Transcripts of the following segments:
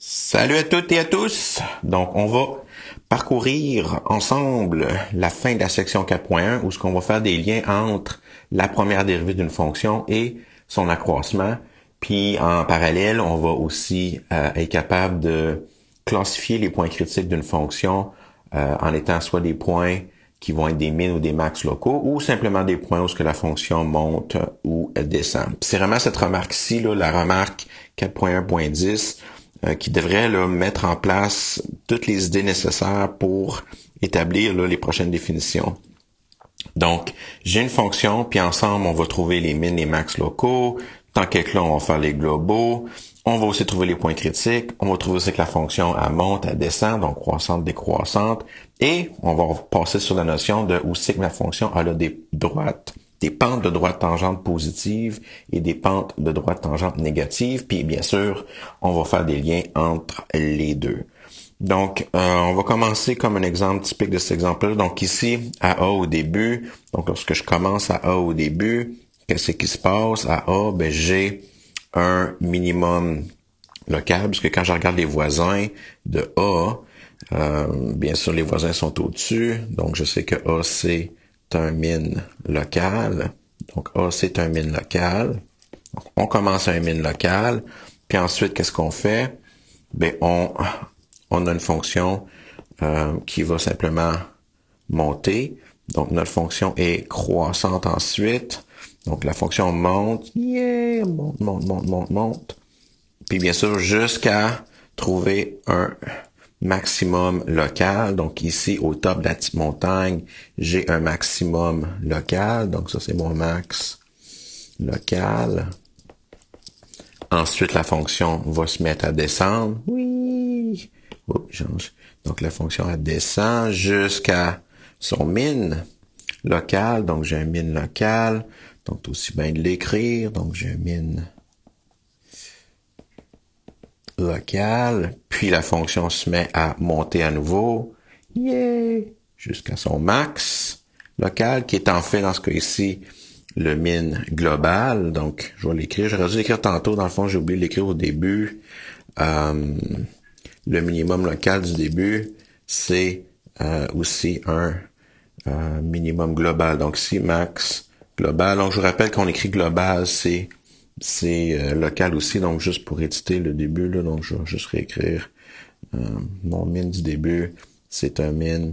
Salut à toutes et à tous! Donc, on va parcourir ensemble la fin de la section 4.1 où ce qu'on va faire des liens entre la première dérivée d'une fonction et son accroissement. Puis, en parallèle, on va aussi être capable de classifier les points critiques d'une fonction en étant soit des points qui vont être des min ou des max locaux ou simplement des points où ce que la fonction monte ou descend. C'est vraiment cette remarque-ci, là, la remarque 4.1.10, qui devrait là, mettre en place toutes les idées nécessaires pour établir là, les prochaines définitions. Donc, j'ai une fonction, puis ensemble, on va trouver les min et max locaux. Tant qu'être là, on va faire les globaux. On va aussi trouver les points critiques. On va trouver aussi que la fonction, elle monte, elle descend, donc croissante, décroissante. Et on va passer sur la notion de aussi que la fonction elle a des droites, des pentes de droite tangente positives et des pentes de droite tangente négatives. Puis bien sûr, on va faire des liens entre les deux. Donc, on va commencer comme un exemple typique de cet exemple-là. Donc ici, à A au début, donc lorsque je commence à A au début, qu'est-ce qui se passe? À A, ben, j'ai un minimum local, puisque quand je regarde les voisins de A, bien sûr, les voisins sont au-dessus. Donc, je sais que A, c'est un min local. Donc, A, c'est un min local. Donc, on commence à un min local. Puis ensuite, qu'est-ce qu'on fait? Ben, on a une fonction qui va simplement monter. Donc, notre fonction est croissante ensuite. Donc, la fonction monte. Yeah! Monte. Puis, bien sûr, jusqu'à trouver un maximum local. Donc, ici, au top de la petite montagne, j'ai un maximum local. Donc, ça, c'est mon max local. Ensuite, la fonction va se mettre à descendre. Oui! Oups, change. Donc, la fonction, elle descend jusqu'à son min local. Donc, j'ai un min local. Donc, aussi bien de l'écrire. Donc, j'ai un min local. Puis, la fonction se met à monter à nouveau. Yeah! Jusqu'à son max local, qui est en fait, dans ce cas ici, le min global. Donc, je vais l'écrire. J'aurais dû l'écrire tantôt. Dans le fond, j'ai oublié de l'écrire au début. Le minimum local du début, c'est aussi un minimum global. Donc ici, max global. Donc je vous rappelle qu'on écrit global, c'est local aussi. Donc juste pour éditer le début, là, donc je vais juste réécrire mon min du début. C'est un min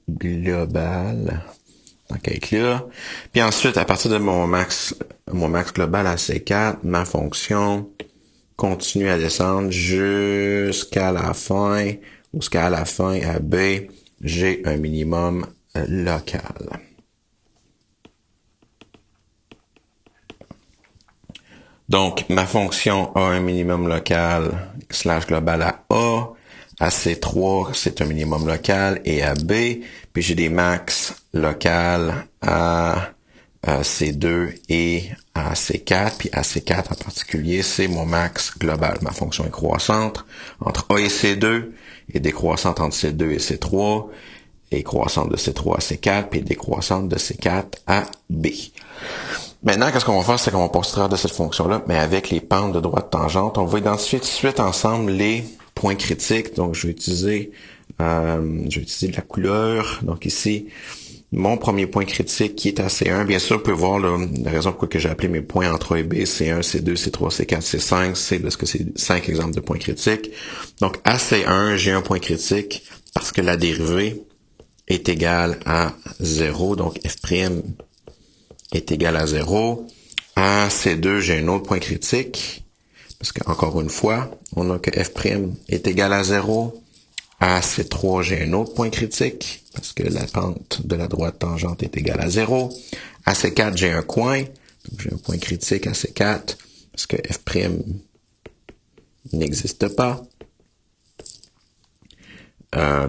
global. Donc avec là. Puis ensuite, à partir de mon max global à C4, ma fonction continue à descendre jusqu'à la fin, jusqu'à la fin à B, j'ai un minimum local. Donc, ma fonction a un minimum local slash global à A, à C3, c'est un minimum local, et à B, puis j'ai des max locales à C2 et à C4, puis à C4 en particulier, c'est mon max global. Ma fonction est croissante entre A et C2, et décroissante entre C2 et C3, et croissante de C3 à C4, puis décroissante de C4 à B. Maintenant, qu'est-ce qu'on va faire, c'est qu'on va passer au travers de cette fonction-là, mais avec les pentes de droite tangente. On va identifier tout de suite ensemble les points critiques. Donc, je vais utiliser de la couleur. Donc ici, mon premier point critique qui est à C1. Bien sûr, vous pouvez voir là, la raison pour laquelle j'ai appelé mes points entre A et B, C1, C2, C3, C4, C5, c'est parce que c'est 5 exemples de points critiques. Donc, à C1, j'ai un point critique parce que la dérivée est égale à 0. Donc, f' est égal à 0. À C2, j'ai un autre point critique, parce que, encore une fois, on a que f' est égal à 0. À C3, j'ai un autre point critique, parce que la pente de la droite tangente est égale à 0. À C4, j'ai un coin, donc j'ai un point critique à C4, parce que f' n'existe pas.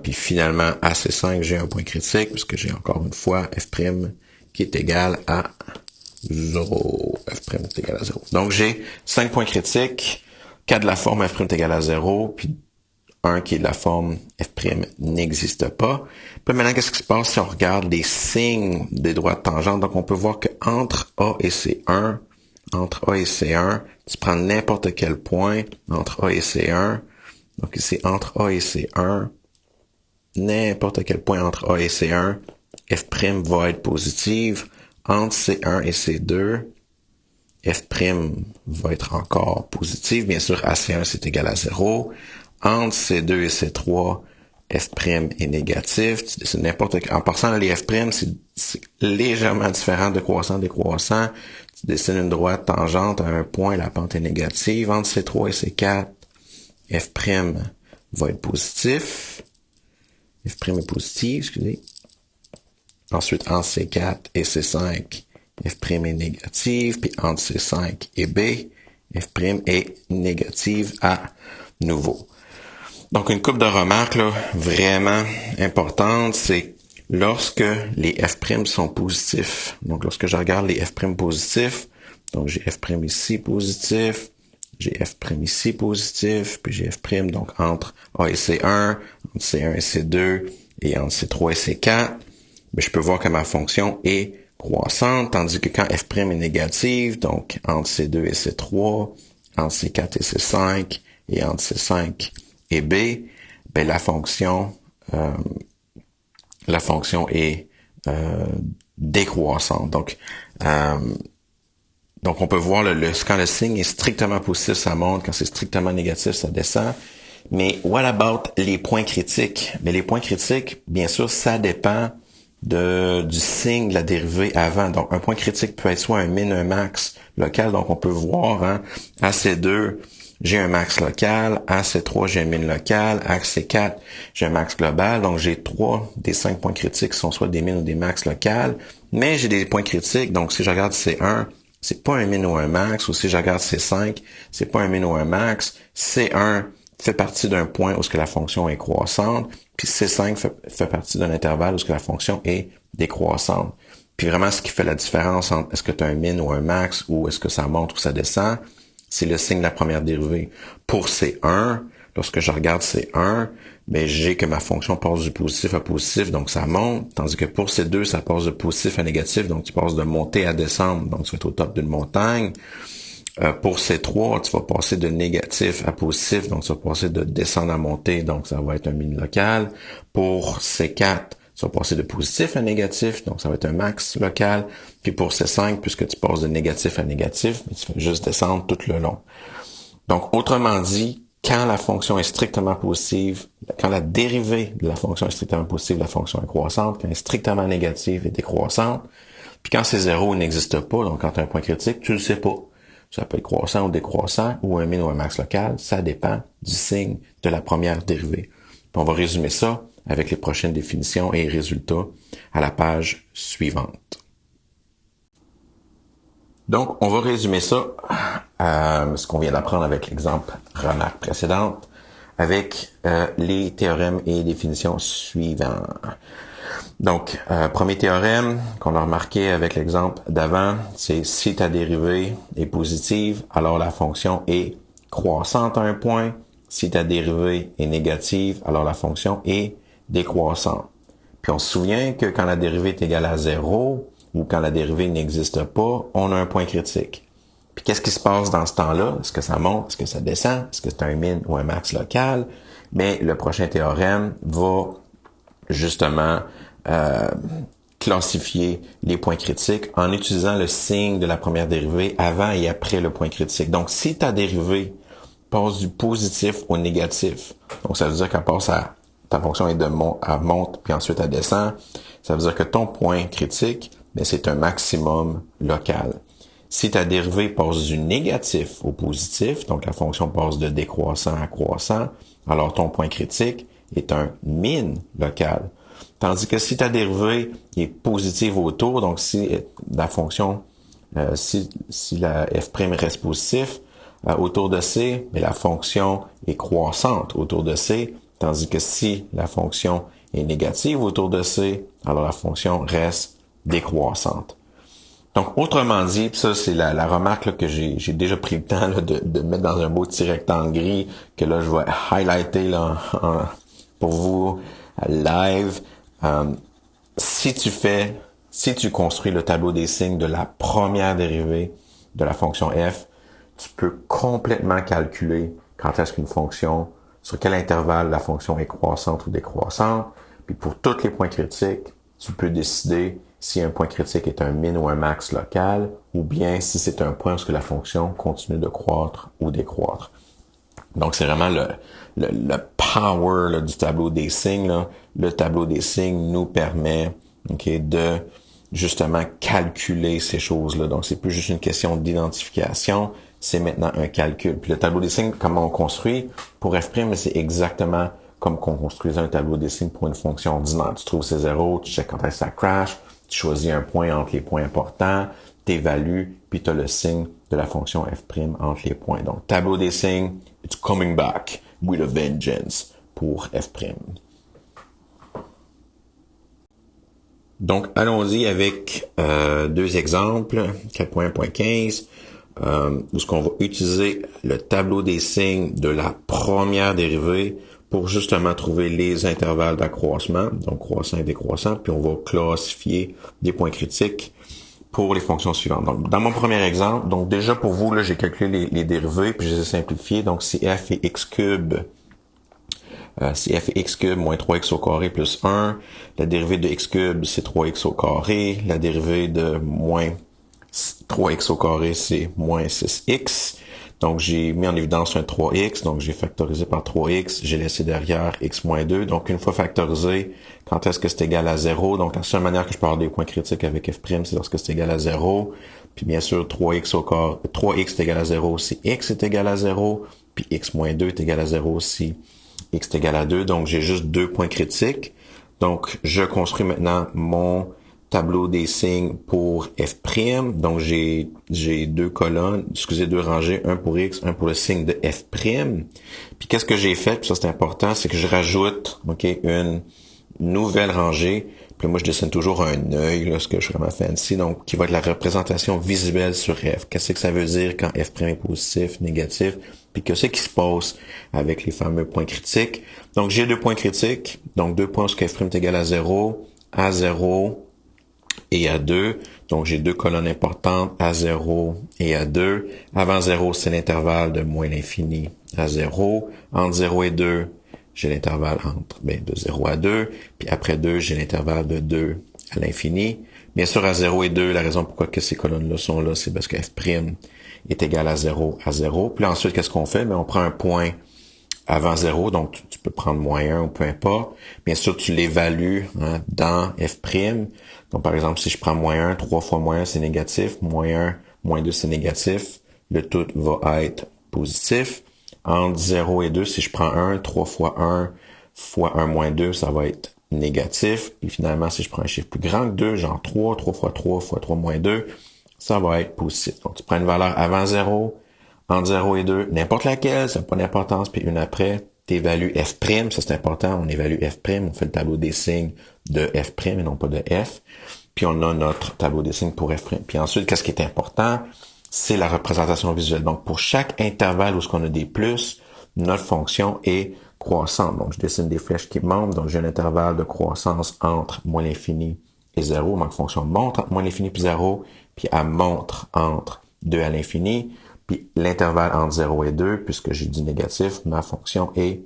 Puis finalement, à C5, j'ai un point critique, parce que j'ai encore une fois f' qui est égal à 0. F' est égal à 0. Donc, j'ai 5 points critiques, 4 de la forme f' est égal à 0, puis 1 qui est de la forme f' n'existe pas. Puis maintenant, qu'est-ce qui se passe si on regarde les signes des droites tangentes? Donc, on peut voir qu'entre A et C1, entre A et C1, tu prends n'importe quel point entre A et C1. Donc ici, entre A et C1, n'importe quel point entre A et C1, f' va être positive. Entre C1 et C2, f' va être encore positive. Bien sûr, AC1, c'est égal à 0. Entre C2 et C3, f' est négatif. Tu dessines n'importe quel. En passant, là, les f', c'est légèrement différent de croissant décroissant. Tu dessines une droite tangente à un point, la pente est négative. Entre C3 et C4, f' va être positif. F' est positif, excusez. Ensuite, entre C4 et C5, f' est négative. Puis entre C5 et B, f' est négative à nouveau. Donc, une couple de remarques là, vraiment importantes, c'est lorsque les f' sont positifs. Donc, lorsque je regarde les f' positifs, donc j'ai f' ici positif, j'ai f' ici positif, puis j'ai f' donc entre A et C1, entre C1 et C2, et entre C3 et C4, ben, je peux voir que ma fonction est croissante, tandis que quand f' est négative, donc entre C2 et C3, entre C4 et C5, et entre C5 et B, ben la fonction est décroissante. Donc on peut voir quand le signe est strictement positif, ça monte, quand c'est strictement négatif, ça descend. Mais what about les points critiques? Mais les points critiques, bien sûr, ça dépend du signe de la dérivée avant. Donc, un point critique peut être soit un min, un max local. Donc, on peut voir, à C2, j'ai un max local. À C3, j'ai un min local. À C4, j'ai un max global. Donc, j'ai 3 des 5 points critiques qui sont soit des min ou des max locales. Mais j'ai des points critiques. Donc, si je regarde C1, c'est pas un min ou un max. Ou si je regarde C5, c'est pas un min ou un max. C1 fait partie d'un point où ce que la fonction est croissante, puis C5 fait partie d'un intervalle où ce que la fonction est décroissante. Puis vraiment, ce qui fait la différence entre est-ce que tu as un min ou un max, ou est-ce que ça monte ou ça descend, c'est le signe de la première dérivée. Pour C1, lorsque je regarde C1, ben j'ai que ma fonction passe du positif à positif, donc ça monte, tandis que pour C2, ça passe de positif à négatif, donc tu passes de montée à descendre, donc tu vas être au top d'une montagne. Pour C3, tu vas passer de négatif à positif, donc tu vas passer de descendre à monter, donc ça va être un min local. Pour C4, tu vas passer de positif à négatif, donc ça va être un max local. Puis pour C5, puisque tu passes de négatif à négatif, mais tu fais juste descendre tout le long. Donc, autrement dit, quand la fonction est strictement positive, quand la dérivée de la fonction est strictement positive, la fonction est croissante, quand elle est strictement négative et décroissante, puis quand c'est zéro, il n'existe pas, donc quand tu as un point critique, tu le sais pas. Ça peut être croissant ou décroissant, ou un min ou un max local. Ça dépend du signe de la première dérivée. Puis on va résumer ça avec les prochaines définitions et résultats à la page suivante. Donc, on va résumer ça à ce qu'on vient d'apprendre avec l'exemple remarque précédente, avec les théorèmes et définitions suivants. Donc, premier théorème qu'on a remarqué avec l'exemple d'avant, c'est si ta dérivée est positive, alors la fonction est croissante à un point. Si ta dérivée est négative, alors la fonction est décroissante. Puis on se souvient que quand la dérivée est égale à 0, ou quand la dérivée n'existe pas, on a un point critique. Puis qu'est-ce qui se passe dans ce temps-là? Est-ce que ça monte? Est-ce que ça descend? Est-ce que c'est un min ou un max local? Mais le prochain théorème va justement classifier les points critiques en utilisant le signe de la première dérivée avant et après le point critique. Donc, si ta dérivée passe du positif au négatif, donc ça veut dire qu'elle passe à ta fonction est elle monte puis ensuite elle descend, ça veut dire que ton point critique, ben, c'est un maximum local. Si ta dérivée passe du négatif au positif, donc la fonction passe de décroissant à croissant, alors ton point critique est un min local. Tandis que si ta dérivée est positive autour, donc si la fonction, si la f' reste positif autour de C, mais la fonction est croissante autour de C, tandis que si la fonction est négative autour de C, alors la fonction reste décroissante. Donc, autrement dit, pis ça c'est la remarque là, que j'ai déjà pris le temps là, de mettre dans un beau petit rectangle gris que là je vais highlighter là, pour vous live. Si tu construis le tableau des signes de la première dérivée de la fonction f, tu peux complètement calculer quand est-ce qu'une fonction, sur quel intervalle la fonction est croissante ou décroissante. Puis pour tous les points critiques, tu peux décider si un point critique est un min ou un max local, ou bien si c'est un point où la fonction continue de croître ou décroître. Donc, c'est vraiment le power là, du tableau des signes. Là. Le tableau des signes nous permet de justement calculer ces choses-là. Donc, c'est plus juste une question d'identification, c'est maintenant un calcul. Puis le tableau des signes, comment on construit pour f', c'est exactement comme qu'on construisait un tableau des signes pour une fonction ordinaire. Tu trouves ses zéros, tu checkes quand est-ce que ça crash, tu choisis un point entre les points importants, tu évalues, puis tu as le signe de la fonction f' entre les points. Donc, tableau des signes, it's coming back with a vengeance pour f'. Donc, allons-y avec deux exemples, 4.1.15, où ce qu'on va utiliser le tableau des signes de la première dérivée pour justement trouver les intervalles d'accroissement, donc croissant et décroissant, puis on va classifier des points critiques pour les fonctions suivantes. Donc, dans mon premier exemple, donc déjà pour vous, là, j'ai calculé les dérivées, puis je les ai simplifiées. Donc, si f est x cube, moins 3x au carré plus 1, la dérivée de x cube, c'est 3x au carré, la dérivée de moins 3x au carré, c'est moins 6x. Donc, j'ai mis en évidence un 3x, donc j'ai factorisé par 3x, j'ai laissé derrière x moins 2. Donc, une fois factorisé, quand est-ce que c'est égal à 0? Donc, la seule manière que je peux avoir des points critiques avec f', c'est lorsque c'est égal à 0. Puis, bien sûr, 3x au carré, 3x est égal à 0 si x est égal à 0. Puis, x moins 2 est égal à 0 si x est égal à 2. Donc, j'ai juste deux points critiques. Donc, je construis maintenant mon tableau des signes pour f'. Donc, j'ai deux colonnes, deux rangées, un pour x, un pour le signe de f'. Puis, qu'est-ce que j'ai fait? Puis ça, c'est important, c'est que je rajoute, une nouvelle rangée. Puis moi, je dessine toujours un œil, là, ce que je suis vraiment fancy, donc, qui va être la représentation visuelle sur f. Qu'est-ce que ça veut dire quand f' est positif, négatif? Puis qu'est-ce qui se passe avec les fameux points critiques? Donc, j'ai deux points critiques. Donc, deux points où f' est égal à 0 et à 2. Donc, j'ai deux colonnes importantes, à 0 et à 2. Avant 0, c'est l'intervalle de moins l'infini à 0. Entre 0 et 2, j'ai l'intervalle de 0 à 2. Puis après 2, j'ai l'intervalle de 2 à l'infini. Bien sûr, à 0 et 2, la raison pourquoi que ces colonnes-là sont là, c'est parce que f' est égal à 0 à 0. Puis ensuite, qu'est-ce qu'on fait? On prend un point avant 0, donc tu peux prendre moins 1 ou peu importe. Bien sûr, tu l'évalues dans f'. Donc, par exemple, si je prends moins 1, 3 fois moins 1, c'est négatif. Moins 1, moins 2, c'est négatif. Le tout va être positif. Entre 0 et 2, si je prends 1, 3 fois 1 fois 1 moins 2, ça va être négatif. Puis finalement, si je prends un chiffre plus grand que 2, genre 3, 3 fois 3 fois 3 moins 2, ça va être positif. Donc, tu prends une valeur avant 0, entre 0 et 2, n'importe laquelle, ça n'a pas d'importance, puis une après, tu évalues f', ça c'est important, on évalue f', on fait le tableau des signes de f' et non pas de f, puis on a notre tableau des signes pour f'. Puis ensuite, qu'est-ce qui est important? C'est la représentation visuelle. Donc, pour chaque intervalle où ce qu'on a des plus, notre fonction est croissante. Donc, je dessine des flèches qui montent, donc j'ai un intervalle de croissance entre moins l'infini et 0. Ma fonction monte entre moins l'infini et 0, puis elle monte entre 2 à l'infini. Puis l'intervalle entre 0 et 2, puisque j'ai du négatif, ma fonction est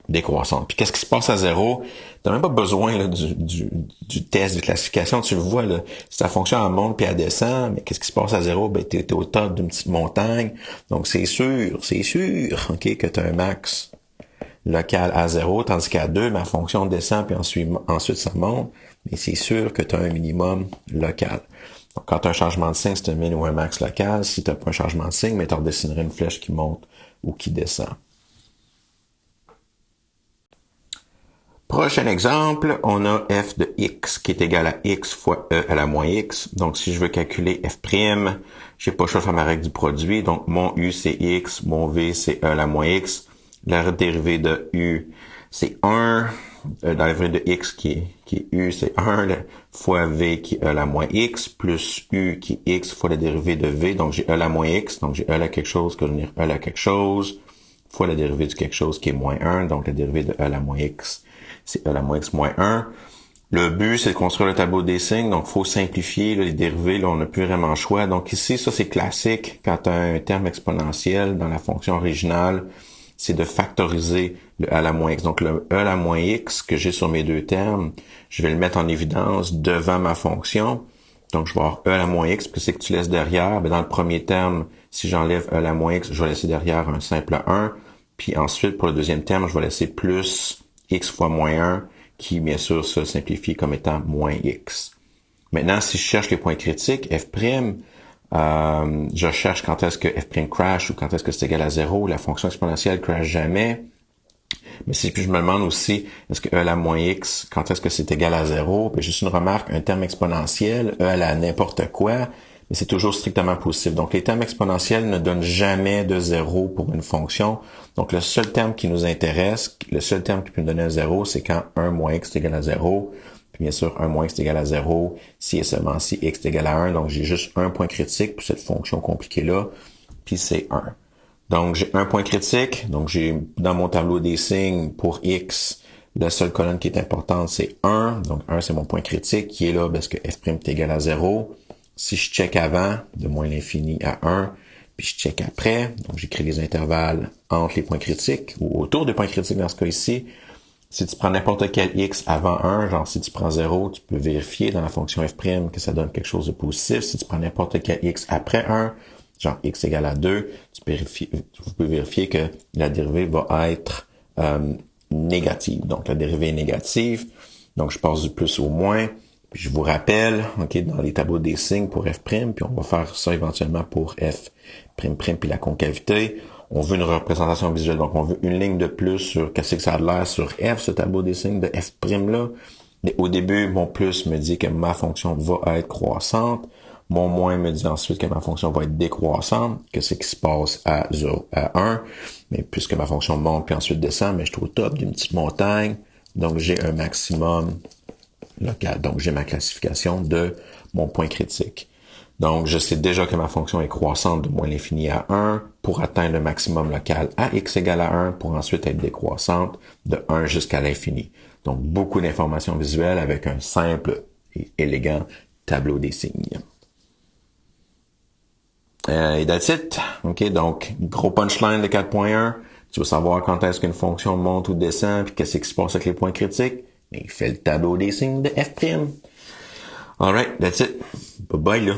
décroissante. Puis qu'est-ce qui se passe à 0? Tu n'as même pas besoin là, du test de classification. Tu le vois, là, si ta fonction elle monte puis elle descend, mais qu'est-ce qui se passe à 0? Ben, tu es au top d'une petite montagne. Donc c'est sûr, que tu as un max local à 0, tandis qu'à 2, ma fonction descend puis ensuite ça monte. Mais c'est sûr que tu as un minimum local. Donc, quand tu as un changement de signe, c'est un min ou un max local. Si tu n'as pas un changement de signe, mais tu redessinerais une flèche qui monte ou qui descend. Prochain exemple, on a f de x qui est égal à x fois e à la moins x. Donc, si je veux calculer f', j'ai pas le choix de faire ma règle du produit. Donc, mon u, c'est x, mon v, c'est e à la moins x. La dérivée de u, c'est 1. La dérivée de x qui est u, c'est 1, fois v qui est e à la moins x, plus u qui est x fois la dérivée de v. Donc, j'ai e à la moins x, donc j'ai e à la quelque chose, que je vais venir e à la quelque chose, fois la dérivée de quelque chose qui est moins 1, donc la dérivée de e à la moins x, c'est e à la moins x moins 1. Le but, c'est de construire le tableau des signes, donc faut simplifier là, les dérivés, là, on n'a plus vraiment le choix. Donc ici, ça c'est classique, quand tu as un terme exponentiel dans la fonction originale, c'est de factoriser le e à la moins x. Donc le e à la moins x que j'ai sur mes deux termes, je vais le mettre en évidence devant ma fonction. Donc je vais avoir e à la moins x, puis c'est que tu laisses derrière, ben, dans le premier terme, si j'enlève e à la moins x, je vais laisser derrière un simple 1. Puis ensuite, pour le deuxième terme, je vais laisser plus x fois moins 1, qui, bien sûr, se simplifie comme étant moins x. Maintenant, si je cherche les points critiques, f', je cherche quand est-ce que f' crash ou quand est-ce que c'est égal à 0. La fonction exponentielle crash jamais. Mais si je me demande aussi, est-ce que e à la moins x, quand est-ce que c'est égal à 0? Puis juste une remarque, un terme exponentiel, e à la n'importe quoi, mais c'est toujours strictement positif. Donc, les termes exponentiels ne donnent jamais de 0 pour une fonction. Donc, le seul terme qui nous intéresse, le seul terme qui peut nous donner un 0, c'est quand 1 moins x est égal à 0. Puis bien sûr, 1 moins x est égal à 0, si et seulement si x est égal à 1. Donc, j'ai juste un point critique pour cette fonction compliquée-là, puis c'est 1. Donc, j'ai un point critique. Donc, j'ai dans mon tableau des signes pour x, la seule colonne qui est importante, c'est 1. Donc, 1, c'est mon point critique qui est là parce que f' est égal à 0. Si je check avant, de moins l'infini à 1, puis je check après, donc j'écris les intervalles entre les points critiques, ou autour des points critiques dans ce cas ici. Si tu prends n'importe quel x avant 1, genre si tu prends 0, tu peux vérifier dans la fonction f' que ça donne quelque chose de positif. Si tu prends n'importe quel x après 1, genre x égale à 2, tu peux vérifier que la dérivée va être négative. Donc la dérivée est négative, donc je passe du plus au moins. Puis je vous rappelle, ok, dans les tableaux des signes pour f', puis on va faire ça éventuellement pour f', puis la concavité. On veut une représentation visuelle, donc on veut une ligne de plus sur qu'est-ce que ça a l'air sur f, ce tableau des signes de f' là. Mais au début, mon plus me dit que ma fonction va être croissante. Mon moins me dit ensuite que ma fonction va être décroissante, que c'est qui se passe à 0, à 1. Mais puisque ma fonction monte puis ensuite descend, mais je suis au top d'une petite montagne, donc j'ai un maximum local. Donc, j'ai ma classification de mon point critique. Donc, je sais déjà que ma fonction est croissante de moins l'infini à 1 pour atteindre le maximum local à x égale à 1 pour ensuite être décroissante de 1 jusqu'à l'infini. Donc, beaucoup d'informations visuelles avec un simple et élégant tableau des signes. Et that's it. OK, donc, gros punchline de 4.1. Tu veux savoir quand est-ce qu'une fonction monte ou descend, puis qu'est-ce qui se passe avec les points critiques. Il fait le tableau des signes de f'. Alright, that's it. Bye bye là.